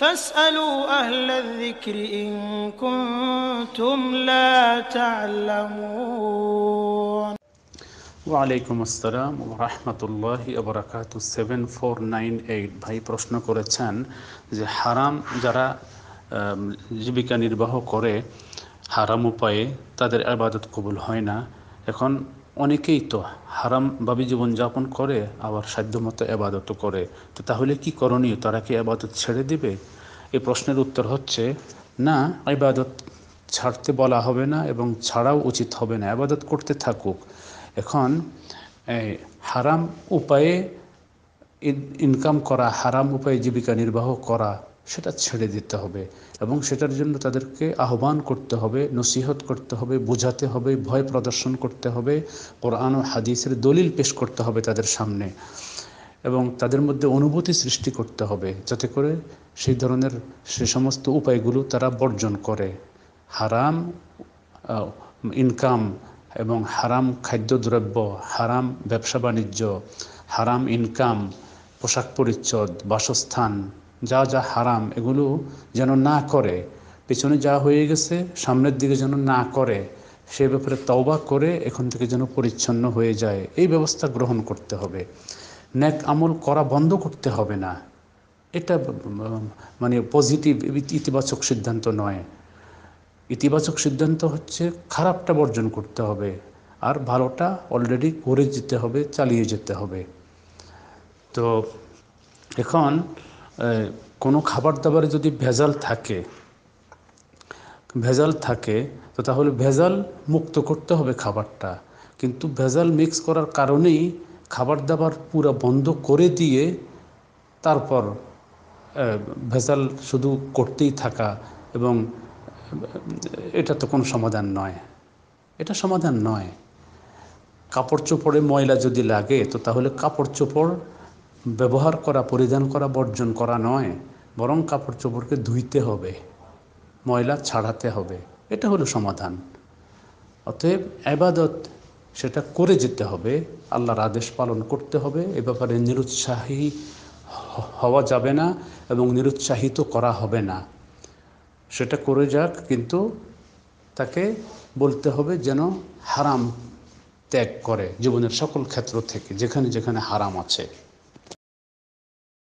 فاسألوا أهل الذكر إن كنتم لا تعلمون. ওয়ালাইকুম আসসালাম ওয়া রাহমাতুল্লাহি ওয়া বারাকাতুহু। 7498 ভাই প্রশ্ন করেছেন যে হারাম যারা জীবিকা নির্বাহ করে হারাম উপায়ে তাদের ইবাদত কবুল হয় না। এখন অনেকেই তো হারামভাবে জীবনযাপন করে আবার সাধ্যমতো ইবাদতও করে, তো তাহলে কি করণীয়? তারা কি ইবাদত ছেড়ে দিবে? এই প্রশ্নের উত্তর হচ্ছে না, ইবাদত ছাড়তে বলা হবে না এবং ছাড়াও উচিত হবে না, ইবাদত করতে থাকুক। এখন হারাম উপায়ে ইনকাম করা, হারাম উপায়ে জীবিকা নির্বাহ করা, সেটা ছেড়ে দিতে হবে এবং সেটার জন্য তাদেরকে আহ্বান করতে হবে, নসিহত করতে হবে, বোঝাতে হবে, ভয় প্রদর্শন করতে হবে, কোরআন ও হাদিসের দলিল পেশ করতে হবে তাদের সামনে এবং তাদের মধ্যে অনুভূতি সৃষ্টি করতে হবে যাতে করে সেই ধরনের সে সমস্ত উপায়গুলো তারা বর্জন করে। হারাম ইনকাম এবং হারাম খাদ্যদ্রব্য, হারাম ব্যবসা বাণিজ্য, হারাম ইনকাম, পোশাক পরিচ্ছদ, বাসস্থান, যা যা হারাম এগুলো যেন না করে, পেছনে যা হয়ে গেছে সামনের দিকে যেন না করে, সে ব্যাপারে তওবা করে এখন থেকে যেন পরিচ্ছন্ন হয়ে যায়, এই ব্যবস্থা গ্রহণ করতে হবে। নেক আমল করা বন্ধ করতে হবে না, এটা মানে পজিটিভ ইতিবাচক সিদ্ধান্ত নয়। ইতিবাচক সিদ্ধান্ত হচ্ছে খারাপটা বর্জন করতে হবে আর ভালোটা অলরেডি করে যেতে হবে, চালিয়ে যেতে হবে। তো এখন কোনো খাবার দাবারে যদি ভেজাল থাকে তো তাহলে ভেজাল মুক্ত করতে হবে খাবারটা, কিন্তু ভেজাল মিক্স করার কারণেই খাবার দাবার পুরো বন্ধ করে দিয়ে তারপর ভেজাল শুধু করতেই থাকা এবং এটা তো কোনো সমাধান নয়, এটা সমাধান নয়। কাপড় চোপড়ে ময়লা যদি লাগে তো তাহলে কাপড় চোপড় ব্যবহার করা, পরিধান করা বর্জন করা নয়, বরং কাপড় চোপড়কে ধুইতে হবে, ময়লা ছাড়াতে হবে, এটা হলো সমাধান। অতএব ইবাদত সেটা করে যেতে হবে, আল্লাহর আদেশ পালন করতে হবে, এ ব্যাপারে নিরুৎসাহী হওয়া যাবে না এবং নিরুৎসাহিত করা হবে না। সেটা করে যাক, কিন্তু তাকে বলতে হবে যেন হারাম ত্যাগ করে জীবনের সকল ক্ষেত্র থেকে, যেখানে যেখানে হারাম আছে।